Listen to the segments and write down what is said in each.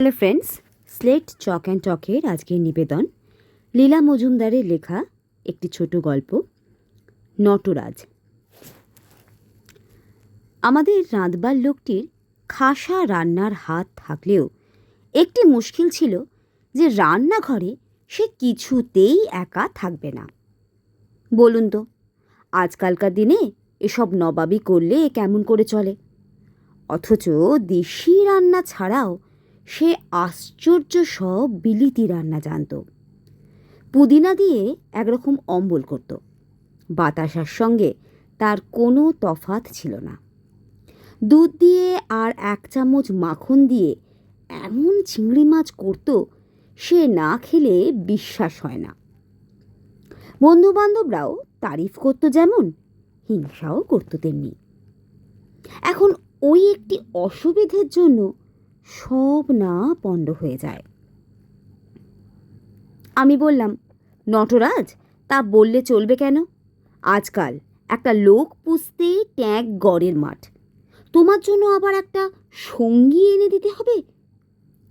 Hello friends, slate chalk and টকের আজকের নিবেদন লীলা মজুমদারের লেখা একটি ছোট গল্প নটরাজ। আমাদের রাঁধবার লোকটির খাসা রান্নার হাত থাকলেও একটি মুশকিল ছিল যে রান্নাঘরে সে কিছুতেই একা থাকবে না। বলুন তো, আজকালকার দিনে এসব নবাবি করলে কেমন করে চলে? অথচ দেশি রান্না ছাড়াও সে আশ্চর্য সব বিলিতি রান্না জানত। পুদিনা দিয়ে একরকম অম্বল করত, বাতাসার সঙ্গে তার কোনো তফাত ছিল না। দুধ দিয়ে আর 1 চামচ মাখন দিয়ে এমন চিংড়ি মাছ করত, সে না খেলে বিশ্বাস হয় না। বন্ধুবান্ধবরাও তারিফ করত যেমন, হিংসাও করত তেমনি। এখন ওই একটি অসুবিধের জন্য সব না পণ্ড হয়ে যায়। আমি বললাম, নটরাজ, তা বললে চলবে কেন? আজকাল একটা লোক পুষতেই ট্যাঁক গড়ের মাঠ, তোমার জন্য আবার একটা সঙ্গী এনে দিতে হবে?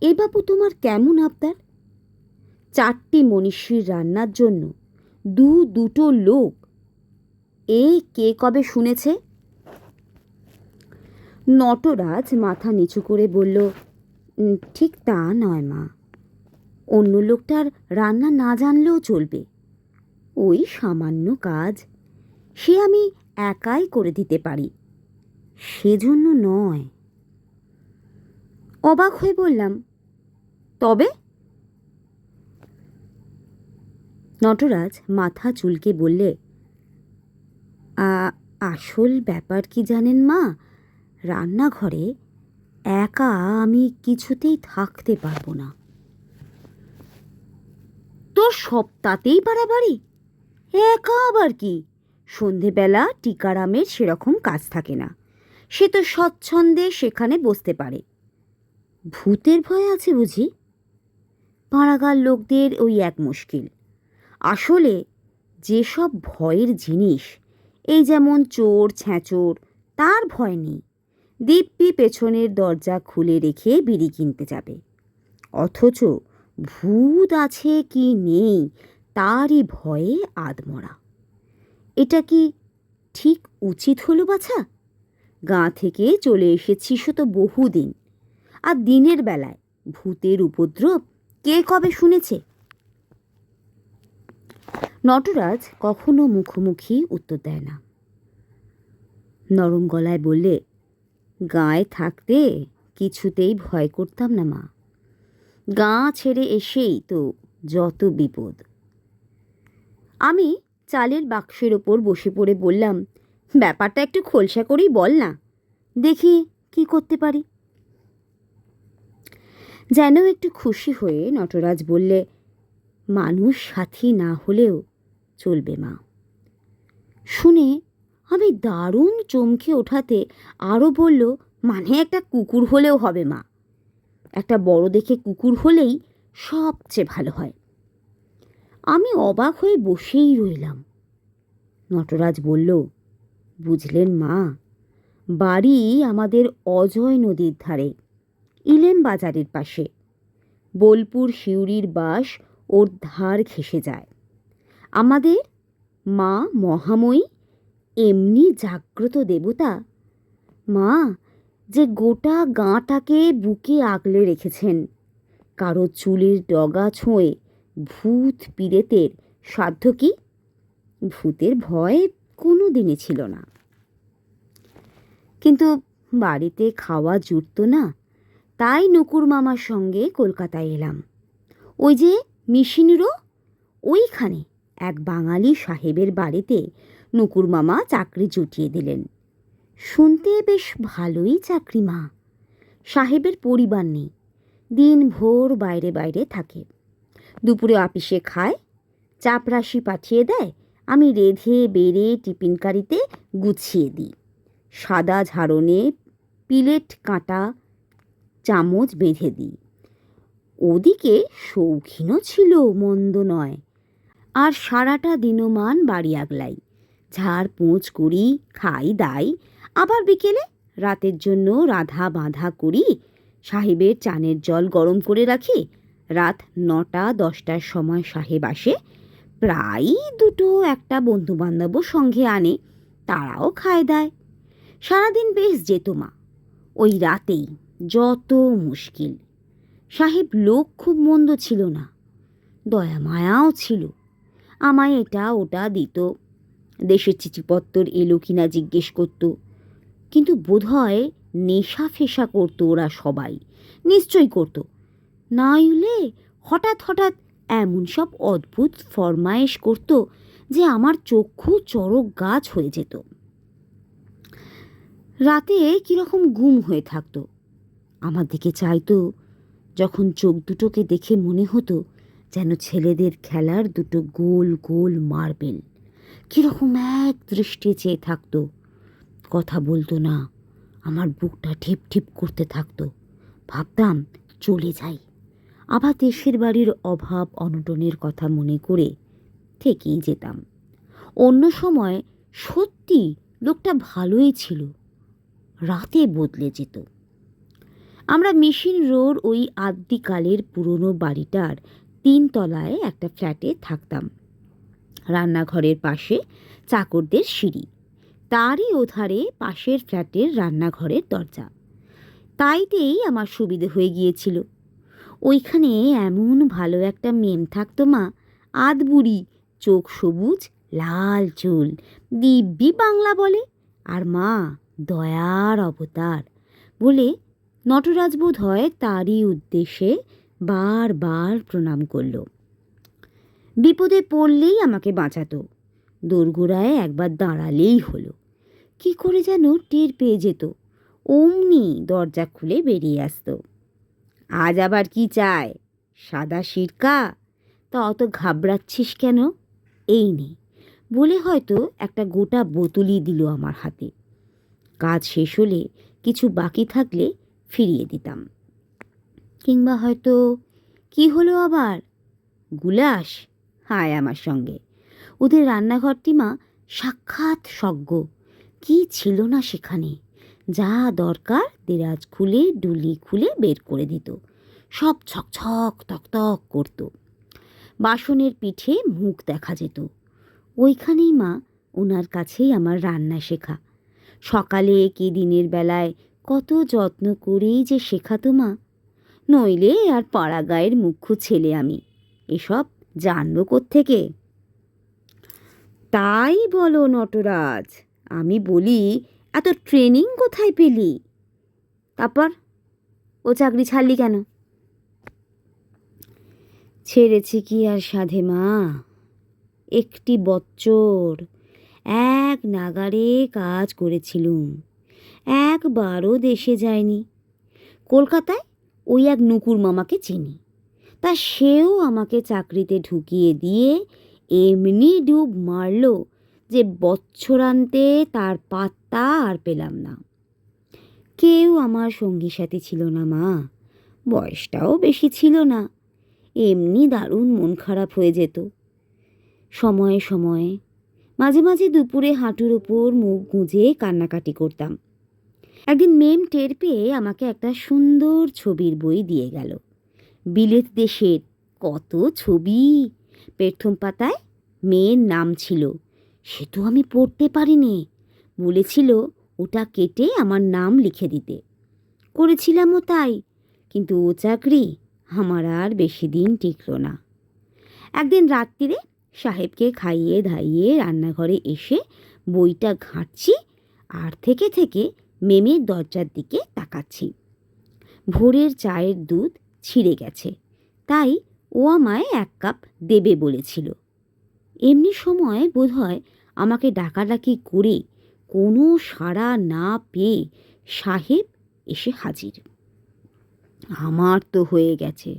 এ বাপু তোমার কেমন আবদার? 4টি মনীষীর রান্নার জন্য দুটো লোক, এ কে কবে শুনেছে? নটরাজ মাথা নিচু করে বলল, ঠিক তা নয় মা, অন্য লোকটার রান্না না জানলেও চলবে। ওই সামান্য কাজ, সে আমি একাই করে দিতে পারি, সেজন্য নয়। অবাক হয়ে বললাম, তবে? নটরাজ মাথা চুলকে বললে, আসল ব্যাপার কি জানেন মা, রান্নাঘরে একা আমি কিছুতেই থাকতে পারবো না। তোর সপ্তাহতেই বাড়াবাড়ি। একা আবার কি? সন্ধেবেলা টিকারামের সেরকম কাজ থাকে না, সে তো স্বচ্ছন্দে সেখানে বসতে পারে। ভূতের ভয় আছে বুঝি? পাড়াগার লোকদের ওই এক মুশকিল। আসলে যেসব ভয়ের জিনিস, এই যেমন চোর ছ্যাঁচোর, তার ভয় নেই। দিব্যি পেছনের দরজা খুলে রেখে বিড়ি কিনতে যাবে। অথচ ভূত আছে কি নেই তারই ভয়ে আধমরা। এটা কি ঠিক উচিত হলো বাছা? গাঁ থেকে চলে এসেছি তো বহুদিন, আর দিনের বেলায় ভূতের উপদ্রব কে কবে শুনেছে? নটরাজ কখনো মুখোমুখি উত্তর দেয় না। নরম গলায় বললে, গাঁয়ে থাকতে কিছুতেই ভয় করতাম না মা, গাঁ ছেড়ে এসেই তো যত বিপদ। আমি চালের বাক্সের ওপর বসে পড়ে বললাম, ব্যাপারটা একটু খোলসা করেই বল না, দেখি কি করতে পারি। যেন একটু খুশি হয়ে নটরাজ বললে, মানুষ সাথী না হলেও চলবে মা। শুনে আমি দারুণ চমকে ওঠাতে আরও বলল, মানে একটা কুকুর হলেও হবে মা, একটা বড় দেখে কুকুর হলেই সবচেয়ে ভালো হয়। আমি অবাক হয়ে বসেই রইলাম। নটরাজ বলল, বুঝলেন মা, বাড়ি আমাদের অজয় নদীর ধারে, ইলেম বাজারের পাশে। বোলপুর শিউরির বাস ওর ধার ঘেঁষে যায়। আমাদের মা মহাময়ী এমনি জাগ্রত দেবতা মা, যে গোটা গাঁটাকে বুকে আগলে রেখেছেন। কারো চুলের ডগা ছোঁয়ে ভূত পীড়েতের সাধ্য কি? ভূতের ভয় কোনো দিনই ছিল না, কিন্তু বাড়িতে খাওয়া জুটত না, তাই নকুর মামার সঙ্গে কলকাতায় এলাম। ওই যে মিশিনিরও ওইখানে এক বাঙালি সাহেবের বাড়িতে নকুর মামা চাকরি জুটিয়ে দিলেন। শুনতে বেশ ভালোই চাকরি মা। সাহেবের পরিবার নেই, দিন ভোর বাইরে বাইরে থাকে। দুপুরে অফিসে খায়, চাপরাশি পাঠিয়ে দেয়, আমি রেঁধে বেড়ে টিফিনকারিতে গুছিয়ে দিই। সাদা ঝাড়নে পিলেট কাঁটা চামচ বেঁধে দিই। ওদিকে শৌখিনও ছিল, মন্দ নয়। আর সারাটা দিনমান বাড়ি আগলাই, ঝাড় পোঁছ করি, খাই দাই, আবার বিকেলে রাতের জন্য রাধা বাঁধা করি, সাহেবের চানের জল গরম করে রাখি। রাত 9টা-10টার সময় সাহেব আসে। প্রায়ই 2-1টা বন্ধুবান্ধবও সঙ্গে আনে, তারাও খায় দায়। সারাদিন বেশ যেত মা। ওই রাতেই যত মুশকিল। সাহেব লোক খুব মন্দ ছিল না, দয়া মায়াও ছিল। আমায় এটা ওটা দিত, দেশের চিঠিপত্তর এলো কিনা জিজ্ঞেস করত। কিন্তু বোধহয় নেশা ফেশা করতো ওরা সবাই, নিশ্চয়ই করতো। নইলে হঠাৎ হঠাৎ এমন সব অদ্ভুত ফরমায়েশ করতো যে আমার চক্ষু চড়ক গাছ হয়ে যেত। রাতে কীরকম গুম হয়ে থাকতো। আমার দিকে চাইতো, যখন চোখ দুটোকে দেখে মনে হতো যেন ছেলেদের খেলার দুটো গোল গোল মার্বেল। কীরকম এক দৃষ্টে চেয়ে থাকতো। কথা বলতো না, আমার বুকটা ঠিপ ঠিপ করতে থাকতো। ভাবতাম চলে যাই। আবার দেশের বাড়ির অভাব অনটনের কথা মনে করে থেকেই যেতাম। অন্য সময় সত্যি লোকটা ভালোই ছিল, রাতে বদলে যেত। আমরা মিশন রোড ওই আদ্যিকালের পুরনো বাড়িটার 3 তলায় একটা ফ্ল্যাটে থাকতাম। রান্নাঘরের পাশে চাকরদের সিঁড়ি, তারই ওধারে পাশের ফ্ল্যাটের রান্নাঘরের দরজা। তাইতেই আমার সুবিধে হয়ে গিয়েছিল। ওইখানে এমন ভালো একটা মেম থাকতো মা, আধবুড়ি, চোখ সবুজ, লাল চুল, দিব্যি বাংলা বলে। আর মা দয়ার অবতার বলে নটরাজ বোধ হয় তারই উদ্দেশ্যে বারবার প্রণাম করল। বিপদে পড়লেই আমাকে বাঁচাতো, দোরগোড়ায় একবার দাঁড়ালেই হলো। কি করে যেন টের পেয়ে যেত, অমনি দরজা খুলে বেরিয়ে আসতো। আজ আবার কি চায়? সাদা সিরকা? তা অত ঘাবড়াচ্ছিস কেন? এই নে বলে হয়তো একটা গোটা বোতলই দিল আমার হাতে। কাজ শেষ হলে কিছু বাকি থাকলে ফিরিয়ে দিতাম। কিংবা হয়তো কি হলো আবার, গুলাস, হায় আমার সঙ্গে। ওদের রান্নাঘরটি মা সাক্ষাৎ স্বর্গ। কি ছিল না সেখানে! যা দরকার দেরাজ খুলে ডুলি খুলে বের করে দিত, সব ছকছক তকতক করত। বাসনের পিঠে মুখ দেখা যেত। ওইখানেই মা, ওনার কাছেই আমার রান্না শেখা। সকালে কি দিনের বেলায় কত যত্ন করেই যে শেখাতো মা, নইলে আর পাড়া গায়ের মুখ্য ছেলে আমি, এসব জানবো কোত্থেকে? তাই বলো নটরাজ, আমি বলি এত ট্রেনিং কোথায় পেলি? তারপর ও চাকরি ছাড়লি কেন? ছেড়েছি কি আর সাধে মা, একটি বছর এক নাগারে কাজ করেছিলুম, একবারও দেশে যায়নি। কলকাতায় ওই এক নুকুর মামাকে চিনি, তা সেও আমাকে চাকরিতে ঢুকিয়ে দিয়ে এমনি ডুব মারল যে বৎসরান্তে তার পাত্তা আর পেলাম না। কেউ আমার সঙ্গী সাথী ছিল না মা, বয়সটাও বেশি ছিল না। এমনি দারুণ মন খারাপ হয়ে যেত। সময়ে সময়ে মাঝে মাঝে দুপুরে হাঁটুর ওপর মুখ গুঁজে কান্নাকাটি করতাম। একদিন মেম টের পেয়ে আমাকে একটা সুন্দর ছবির বই দিয়ে গেল। বিলেত দেশের কত ছবি, প্রথম পাতায় মেয়ের নাম ছিল। সে তো আমি পড়তে পারিনি, বলেছিল ওটা কেটে আমার নাম লিখে দিতে। করেছিলামও তাই, কিন্তু ও চাকরি আমার আর বেশি দিন টিকল না। একদিন রাত্রিরে সাহেবকে খাইয়ে ধাইয়ে রান্নাঘরে এসে বইটা ঘাঁটছি, আর থেকে থেকে মেমের দরজার দিকে তাকাচ্ছি। ভোরের চায়ের দুধ ছিঁড়ে গেছে, তাই ও আমায় 1 কাপ দেবে বলেছিল। এমনি সময় বোধহয় আমাকে ডাকাডাকি করে কোনো সাড়া না পেয়ে সাহেব এসে হাজির। আমার তো হয়ে গেছে,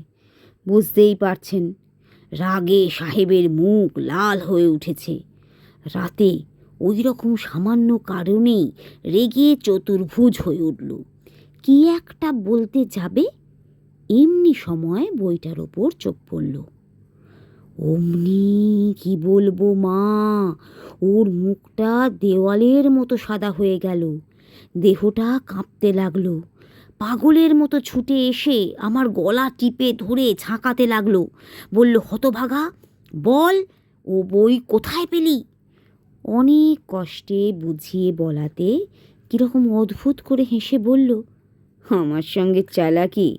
বুঝতেই পারছেন। রাগে সাহেবের মুখ লাল হয়ে উঠেছে। রাতে ওই রকম সামান্য কারণেই রেগে চতুর্ভুজ হয়ে উঠল। কি একটা বলতে যাবে, এমনি সময় বইটার ওপর চোখ পড়ল। অমনি কি বলবো মা, ওর মুখটা দেওয়ালের মতো সাদা হয়ে গেল, দেহটা কাঁপতে লাগলো, পাগলের মতো ছুটে এসে আমার গলা টিপে ধরে ঝাঁকাতে লাগলো। বলল, হতভাগা, বল ও বই কোথায় পেলি? অনেক কষ্টে বুঝিয়ে বলাতে কীরকম অদ্ভুত করে হেসে বলল, আমার সঙ্গে চালাকি?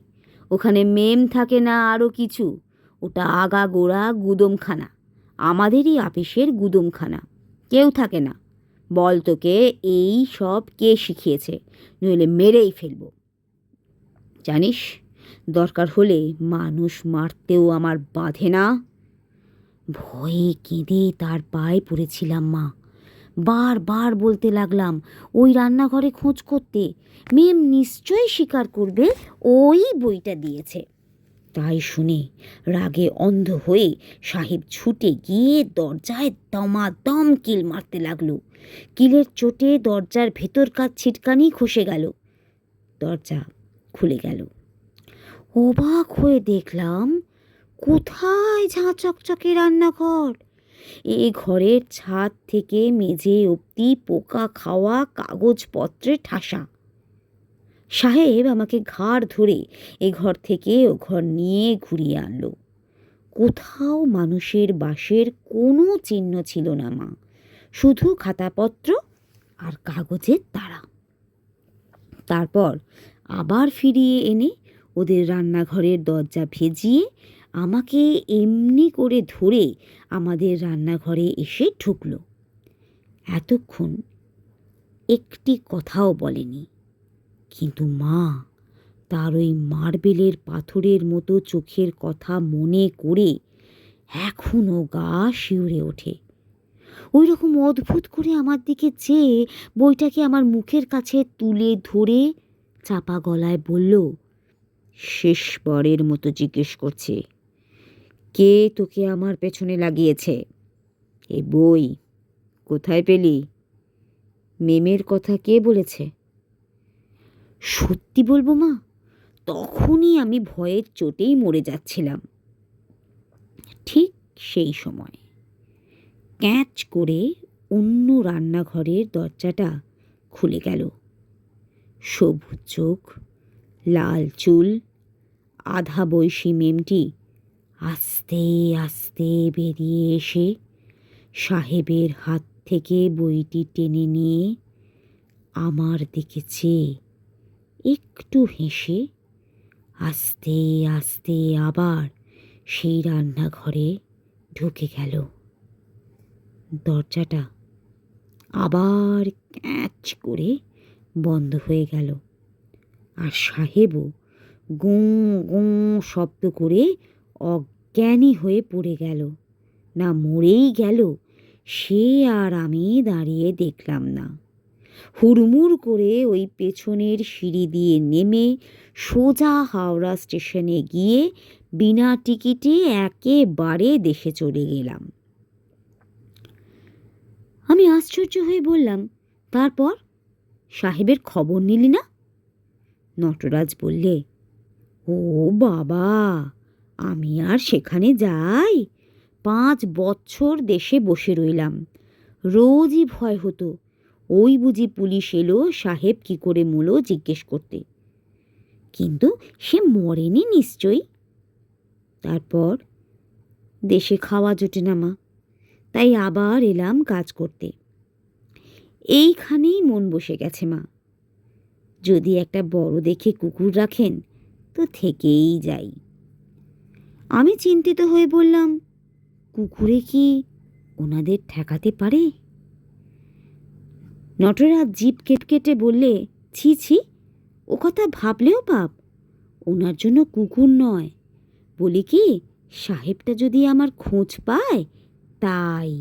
ওখানে মেম থাকে না আরও কিছু, ওটা আগাগোড়া গুদমখানা, আমাদেরই আপিসের গুদমখানা, কেউ থাকে না। বল তোকে এই সব কে শিখিয়েছে, নইলে মেরেই ফেলব। জানিস, দরকার হলে মানুষ মারতেও আমার বাধে না। ভয়ে কেঁদে তার পায়ে পড়েছিলাম মা। বারবার বলতে লাগলাম ওই রান্নাঘরে খোঁজ করতে, মেম নিশ্চয়ই স্বীকার করবে ওই বইটা দিয়েছে। তাই শুনে রাগে অন্ধ হয়ে সাহেব ছুটে গিয়ে দরজায় দমাদম কিল মারতে লাগলো। কিলের চোটে দরজার ভেতরকার ছিটকানি খসে গেল। দরজা খুলে গেল। অবাক হয়ে দেখলাম, কোথায় ঝাঁ চকচকে রান্নাঘর! এ ঘরের ছাদ থেকে মেঝে অবধি পোকা খাওয়া কাগজপত্রে ঠাসা। সাহেব আমাকে ঘাড় ধরে এ ঘর থেকে ও ঘর নিয়ে ঘুরিয়ে আনলো। কোথাও মানুষের বাসের কোনো চিহ্ন ছিল না মা, শুধু খাতাপত্র আর কাগজের তাড়া। তারপর আবার ফিরিয়ে এনে ওদের রান্নাঘরের দরজা ভেজিয়ে আমাকে এমনি করে ধরে আমাদের রান্নাঘরে এসে ঢুকলো। এতক্ষণ একটি কথাও বলেনি, কিন্তু মা তার ওই মার্বেলের পাথরের মতো চোখের কথা মনে করে এখনও গা শিউরে ওঠে। ওই রকম অদ্ভুত করে আমার দিকে চেয়ে বইটাকে আমার মুখের কাছে তুলে ধরে চাপা গলায় বলল, শেষবারের মতো জিজ্ঞেস করছে, কে তোকে আমার পেছনে লাগিয়েছে? এ বই কোথায় পেলি? মেমের কথা কে বলেছে? সত্যি বলবো মা, তখনই আমি ভয়ের চোটেই মরে যাচ্ছিলাম। ঠিক সেই সময় ক্যাঁচ করে অন্য রান্নাঘরের দরজাটা খুলে গেল। সবুজ চোখ, লাল চুল, আধা বয়সী মেমটি আস্তে আস্তে বেরিয়ে এসে সাহেবের হাত থেকে বইটি টেনে নিয়ে আমার দিকে চেয়ে একটু হেসে আস্তে আস্তে আবার সেই রান্নাঘরে ঢুকে গেল। দরজাটা আবার ক্যাঁচ করে বন্ধ হয়ে গেল, আর সাহেবও গোঁ গোঁ শব্দ করে অজ্ঞানী হয়ে পড়ে গেল। না মরেই গেল সে আর আমি দাঁড়িয়ে দেখলাম না। হুড়মুড় করে ওই পেছনের সিঁড়ি দিয়ে নেমে সোজা হাওড়া স্টেশনে গিয়ে বিনা টিকিটে একেবারে দেশে চলে গেলাম। আমি আশ্চর্য হয়ে বললাম, তারপর সাহেবের খবর নিলি না? নটরাজ বললে, ও বাবা, আমি আর সেখানে যাই? 5 বছর দেশে বসে রইলাম, রোজই ভয় হতো ওই বুঝি পুলিশ এলো সাহেব কি করে মূলো জিজ্ঞেস করতে। কিন্তু সে মরেনি নিশ্চয়ই। তারপর দেশে খাওয়া জোটে না মা, তাই আবার এলাম কাজ করতে। এইখানেই মন বসে গেছে মা। যদি একটা বড় দেখে কুকুর রাখেন তো থেকেই যাই। আমি চিন্তিত হয়ে বললাম, কুকুরে কি ওনাদের ঠেকাতে পারে? নটরাজ জিভ কেটে বললে, ছি ছি, ও কথা ভাবলেও পাপ। ওনার জন্য কুকুর নয়, বলি কি, সাহেবটা যদি আমার খোঁজ পায় তাই।